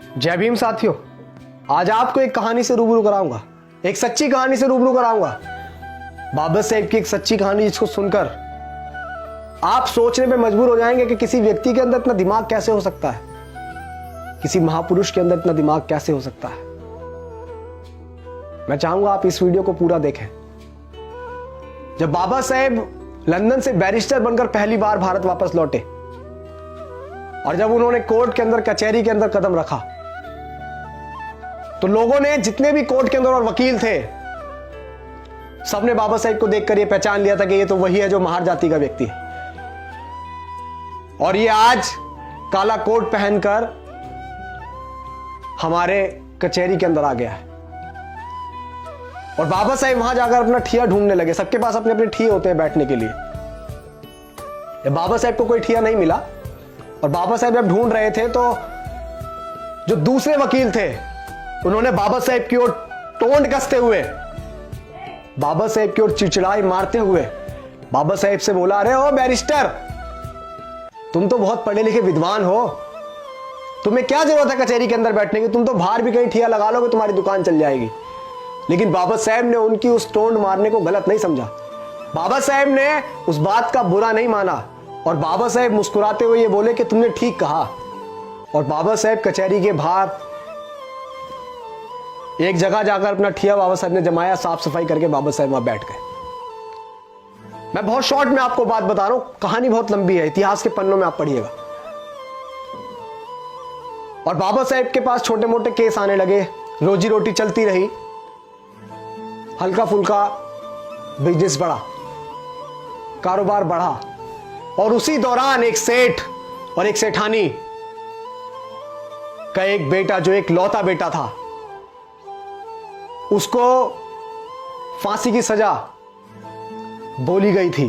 जय भीम साथियों, आज आपको एक कहानी से रूबरू कराऊंगा, एक सच्ची कहानी से रूबरू कराऊंगा। बाबा साहेब की एक सच्ची कहानी जिसको सुनकर आप सोचने पे मजबूर हो जाएंगे कि किसी व्यक्ति के अंदर इतना दिमाग कैसे हो सकता है, किसी महापुरुष के अंदर इतना दिमाग कैसे हो सकता है। मैं चाहूंगा आप इस वीडियो को पूरा देखें। जब बाबा साहेब लंदन से बैरिस्टर बनकर पहली बार भारत वापस लौटे और जब उन्होंने कोर्ट के अंदर, कचहरी के अंदर कदम रखा, तो लोगों ने, जितने भी कोर्ट के अंदर और वकील थे, सबने बाबा साहेब को देखकर यह पहचान लिया था कि ये तो वही है जो महार जाति का व्यक्ति है। और ये आज काला कोट पहनकर हमारे कचहरी के अंदर आ गया है। और बाबा साहेब वहां जाकर अपना ठिया ढूंढने लगे। सबके पास अपने अपने ठिए होते हैं बैठने के लिए। जब बाबा साहेब को कोई ठिया नहीं मिला और बाबा साहेब जब ढूंढ रहे थे, तो जो दूसरे वकील थे उन्होंने बाबा साहेब की ओर टोंट कसते हुए, बाबा साहेब की ओर चिड़चिड़ाई मारते हुए बाबा साहेब से बोला, अरे ओ बैरिस्टर, तुम तो बहुत पढ़े लिखे विद्वान हो, तुम्हें क्या जरूरत है कचहरी के अंदर बैठने की, तुम तो बाहर भी कहीं ठिया लगा लोगे, तुम्हारी दुकान चल जाएगी। लेकिन बाबा साहेब ने उनकी उस टोंट मारने को गलत नहीं समझा। बाबा साहेब ने उस बात का बुरा नहीं माना और बाबा साहेब मुस्कुराते हुए ये बोले कि तुमने ठीक कहा। और बाबा साहेब कचहरी के बाहर एक जगह जाकर अपना ठिया बाबा साहब ने जमाया, साफ सफाई करके बाबा साहब वहां बैठ गए। मैं बहुत शॉर्ट में आपको बात बता रहा हूं, कहानी बहुत लंबी है, इतिहास के पन्नों में आप पढ़िएगा। और बाबा साहेब के पास छोटे मोटे केस आने लगे, रोजी रोटी चलती रही, हल्का फुल्का बिजनेस बढ़ा, कारोबार बढ़ा। और उसी दौरान एक सेठ और एक सेठानी का एक बेटा, जो एक लौता बेटा था, उसको फांसी की सजा बोली गई थी।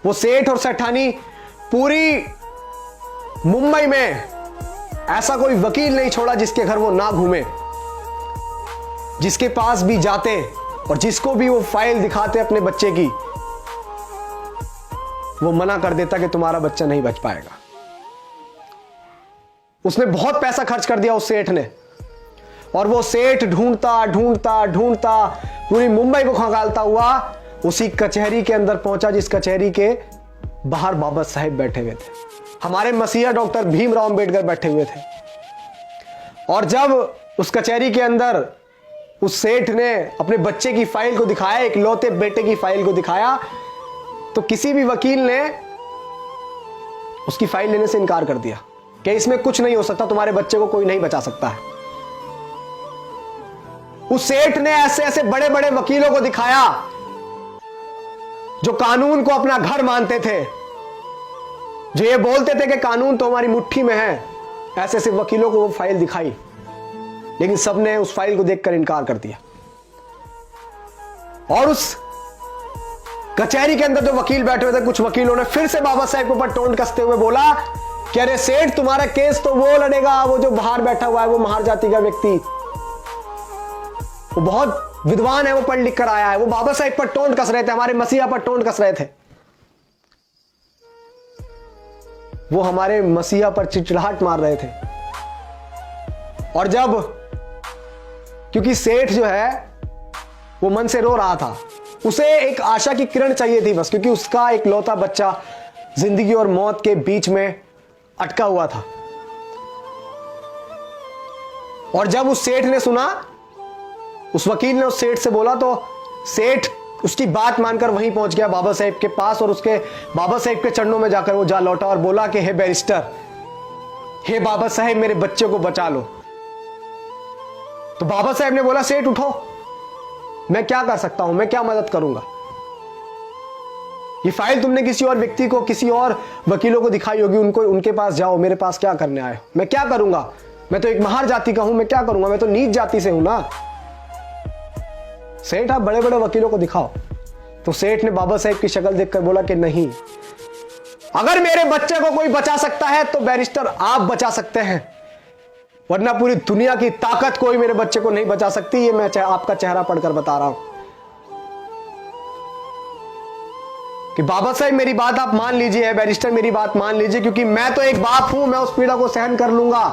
वो सेठ और सेठानी पूरी मुंबई में ऐसा कोई वकील नहीं छोड़ा जिसके घर वो ना घूमे, जिसके पास भी जाते और जिसको भी वो फाइल दिखाते अपने बच्चे की, वो मना कर देता कि तुम्हारा बच्चा नहीं बच पाएगा। उसने बहुत पैसा खर्च कर दिया उस सेठ ने। और वो सेठ ढूंढता ढूंढता ढूंढता पूरी मुंबई को खंगालता हुआ उसी कचहरी के अंदर पहुंचा जिस कचहरी के बाहर बाबा साहेब बैठे हुए थे, हमारे मसीहा डॉक्टर भीमराव अंबेडकर बैठे हुए थे। और जब उस कचहरी के अंदर उस सेठ ने अपने बच्चे की फाइल को दिखाया, एक लौते बेटे की फाइल को दिखाया, तो किसी भी वकील ने उसकी फाइल लेने से इनकार कर दिया कि इसमें कुछ नहीं हो सकता, तुम्हारे बच्चे को कोई नहीं बचा सकता है। उस सेठ ने ऐसे ऐसे बड़े बड़े वकीलों को दिखाया जो कानून को अपना घर मानते थे, जो ये बोलते थे कि कानून तो हमारी मुट्ठी में है। ऐसे ऐसे वकीलों को वो फाइल दिखाई, लेकिन सबने उस फाइल को देखकर इनकार कर दिया। और उस कचहरी के अंदर जो वकील बैठे हुए थे, कुछ वकीलों ने फिर से बाबा साहेब के ऊपर टोंट कसते हुए बोला कि अरे सेठ, तुम्हारा केस तो वो लड़ेगा, वो जो बाहर बैठा हुआ है, वो महार जाति का व्यक्ति, वो बहुत विद्वान है, वो पढ़ लिख कर आया है। वो बाबा साहेब पर टोंट कस रहे थे, हमारे मसीहा पर टोंट कस रहे थे। वो हमारे मसीहा पर चिड़चिड़ाहट मार रहे थे। और जब, क्योंकि सेठ जो है वो मन से रो रहा था, उसे एक आशा की किरण चाहिए थी बस, क्योंकि उसका एक लौता बच्चा जिंदगी और मौत के बीच में अटका हुआ था। और जब उस सेठ ने सुना, उस वकील ने उस सेठ से बोला, तो सेठ उसकी बात मानकर वहीं पहुंच गया बाबा साहेब के पास, और उसके बाबा साहेब के चरणों में जाकर वो जा लौटा और बोला कि हे बैरिस्टर, हे बाबा साहेब, मेरे बच्चे को बचा लो। तो बाबा साहेब ने बोला, सेठ उठो, मैं क्या कर सकता हूं, मैं क्या मदद करूंगा। ये फाइल तुमने किसी और व्यक्ति को, किसी और वकीलों को दिखाई होगी, उनको, उनके पास जाओ, मेरे पास क्या करने आए हो, मैं क्या करूंगा, मैं तो एक महार जाति का हूं, मैं क्या करूंगा, मैं तो नीच जाति से हूं ना। सेठ, आप बड़े बड़े वकीलों को दिखाओ। तो सेठ ने बाबा साहेब की शक्ल देखकर बोला कि नहीं, अगर मेरे बच्चे को कोई बचा सकता है तो बैरिस्टर आप बचा सकते हैं, वरना पूरी दुनिया की ताकत कोई मेरे बच्चे को नहीं बचा सकती। ये मैं आपका चेहरा पढ़कर बता रहा हूं कि बाबा साहब मेरी बात आप मान लीजिए, बैरिस्टर मेरी बात मान लीजिए, क्योंकि मैं तो एक बाप हूं, मैं उस पीड़ा को सहन कर लूंगा।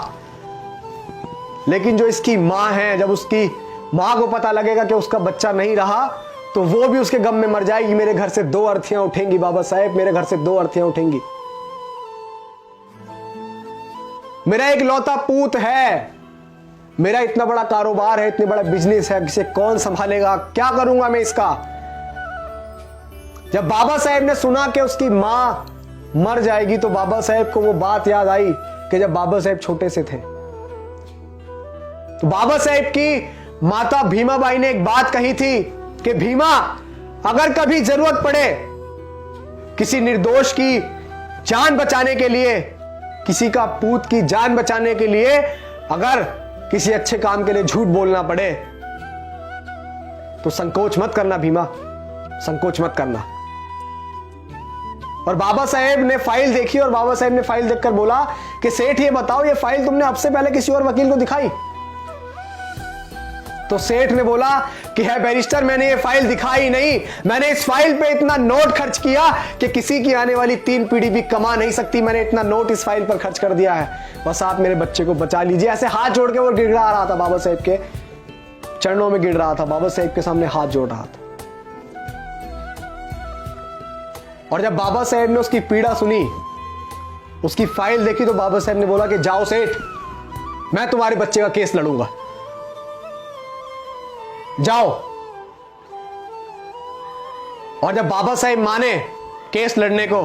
लेकिन जो इसकी माँ है, जब उसकी माँ को पता लगेगा कि उसका बच्चा नहीं रहा, तो वो भी उसके गम में मर जाएगी। मेरे घर से 2 अर्थियां उठेंगी बाबा साहेब, मेरे घर से 2 अर्थियां उठेंगी। मेरा एक लौता पूत है, मेरा इतना बड़ा कारोबार है, इतने बड़ा बिजनेस है, इसे कौन संभालेगा, क्या करूंगा मैं इसका। जब बाबा साहेब ने सुना कि उसकी मां मर जाएगी, तो बाबा साहेब को वो बात याद आई कि जब बाबा साहेब छोटे से थे, तो बाबा साहेब की माता भीमाबाई ने एक बात कही थी कि भीमा, अगर कभी जरूरत पड़े किसी निर्दोष की जान बचाने के लिए, किसी का पूत की जान बचाने के लिए, अगर किसी अच्छे काम के लिए झूठ बोलना पड़े, तो संकोच मत करना भीमा, संकोच मत करना। और बाबा साहेब ने फाइल देखी और बाबा साहेब ने फाइल देखकर बोला कि सेठ ये बताओ, ये फाइल तुमने अब से पहले किसी और वकील को दिखाई? तो सेठ ने बोला कि है बैरिस्टर, मैंने ये फाइल दिखाई नहीं, मैंने इस फाइल पे इतना नोट खर्च किया कि किसी की आने वाली 3 पीढ़ी भी कमा नहीं सकती। मैंने इतना नोट इस फाइल पर खर्च कर दिया है, बस आप मेरे बच्चे को बचा लीजिए। ऐसे हाथ जोड़ के वो गिड़गिड़ा रहा था, बाबा साहेब के चरणों में गिर रहा था, बाबा साहेब के सामने हाथ जोड़ रहा था। और जब बाबा साहेब ने उसकी पीड़ा सुनी, उसकी फाइल देखी, तो बाबा साहेब ने बोला कि जाओ सेठ, मैं तुम्हारे बच्चे का केस लड़ूंगा, जाओ। और जब बाबा साहेब माने केस लड़ने को,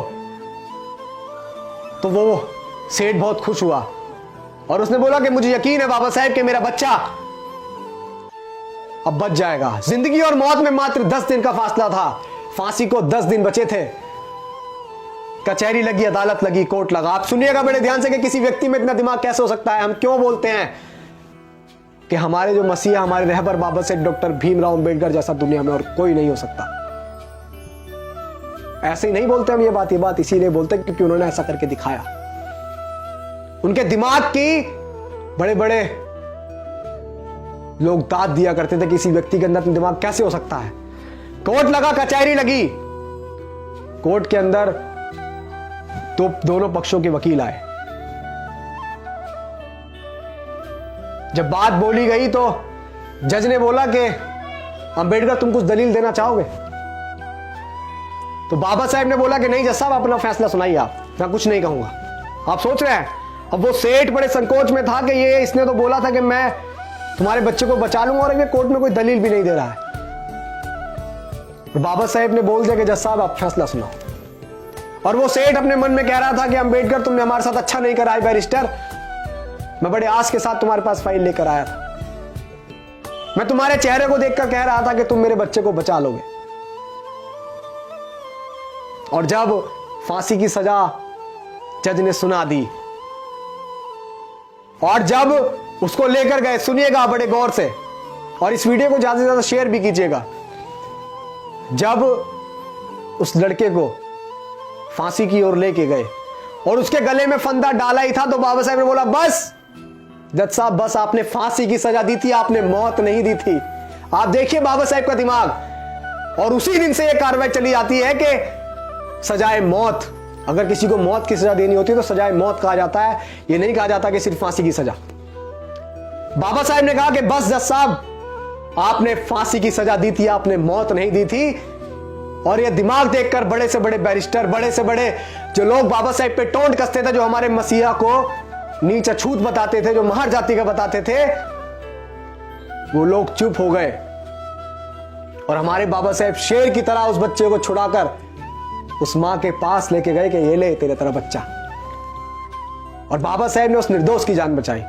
तो वो सेठ बहुत खुश हुआ और उसने बोला कि मुझे यकीन है बाबा साहेब कि मेरा बच्चा अब बच जाएगा। जिंदगी और मौत में मात्र 10 दिन का फासला था, फांसी को 10 दिन बचे थे। कचहरी लगी, अदालत लगी, कोर्ट लगा। आप सुनिएगा बड़े ध्यान से कि किसी व्यक्ति में इतना दिमाग कैसे हो सकता है। हम क्यों बोलते हैं कि हमारे जो मसीहा, हमारे रहबर बाबा साहेब डॉक्टर भीमराव अंबेडकर जैसा दुनिया में और कोई नहीं हो सकता। ऐसे ही नहीं बोलते हम ये बात इसीलिए बोलते हैं क्योंकि उन्होंने ऐसा करके दिखाया। उनके दिमाग की बड़े बड़े लोग दाद दिया करते थे कि किसी व्यक्ति के अंदर दिमाग कैसे हो सकता है। कोर्ट लगा, कचहरी लगी, कोर्ट के अंदर तो दोनों पक्षों के वकील आए। जब बात बोली गई तो जज ने बोला कि अंबेडकर तुम कुछ दलील देना चाहोगे? तो बाबा साहेब ने बोला कि नहीं जज साहब, अपना फैसला सुनाइए, आप, मैं कुछ नहीं कहूंगा। आप सोच रहे हैं, अब वो सेठ बड़े संकोच में था कि ये इसने तो बोला था कि मैं तुम्हारे बच्चे को बचा लूंगा और ये कोर्ट में कोई दलील भी नहीं दे रहा है। और बाबा साहेब ने बोल दिया कि जज साहब आप फैसला सुनाओ। और वो सेठ अपने मन में कह रहा था कि अंबेडकर तुमने हमारे साथ अच्छा नहीं करा बैरिस्टर, मैं बड़े आस के साथ तुम्हारे पास फाइल लेकर आया था, मैं तुम्हारे चेहरे को देखकर कह रहा था कि तुम मेरे बच्चे को बचा लोगे। और जब फांसी की सजा जज ने सुना दी और जब उसको लेकर गए, सुनिएगा बड़े गौर से और इस वीडियो को ज्यादा से ज्यादा शेयर भी कीजिएगा, जब उस लड़के को फांसी की ओर लेके गए और उसके गले में फंदा डाला ही था, तो बाबा साहब ने बोला बस जज साहब बस, आपने फांसी की सजा दी थी, आपने मौत नहीं दी थी। आप देखिए बाबा साहब का दिमाग। और उसी दिन से यह कार्रवाई चली जाती है कि सजाए मौत, अगर किसी को मौत की सजा देनी होती है तो सजाए मौत कहा जाता है, यह नहीं कहा जाता कि सिर्फ फांसी की सजा। बाबा साहब ने कहा कि बस जज साहब, आपने फांसी की सजा दी थी, आपने मौत नहीं दी थी। और यह दिमाग देखकर बड़े से बड़े बैरिस्टर, बड़े से बड़े जो लोग बाबा साहब पे टोंट कसते थे, जो हमारे मसीहा को नीच अछूत बताते थे, जो महर जाति का बताते थे, वो लोग चुप हो गए। और हमारे बाबा साहब शेर की तरह उस बच्चे को छुड़ाकर उस मां के पास लेके गए कि ये ले तेरे तरह बच्चा। और बाबा साहब ने उस निर्दोष की जान बचाई।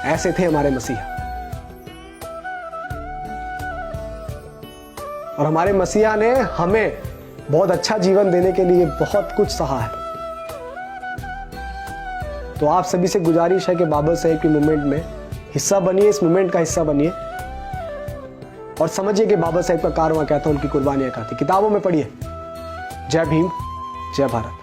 ऐसे थे हमारे मसीहा। और हमारे मसीहा ने हमें बहुत अच्छा जीवन देने के लिए बहुत कुछ सहा है। तो आप सभी से गुजारिश है कि बाबा साहेब की मूवमेंट में हिस्सा बनिए, इस मूवमेंट का हिस्सा बनिए और समझिए कि बाबा साहेब का कारवां क्या था, उनकी कुर्बानियां क्या थी। किताबों में पढ़िए। जय भीम, जय भारत।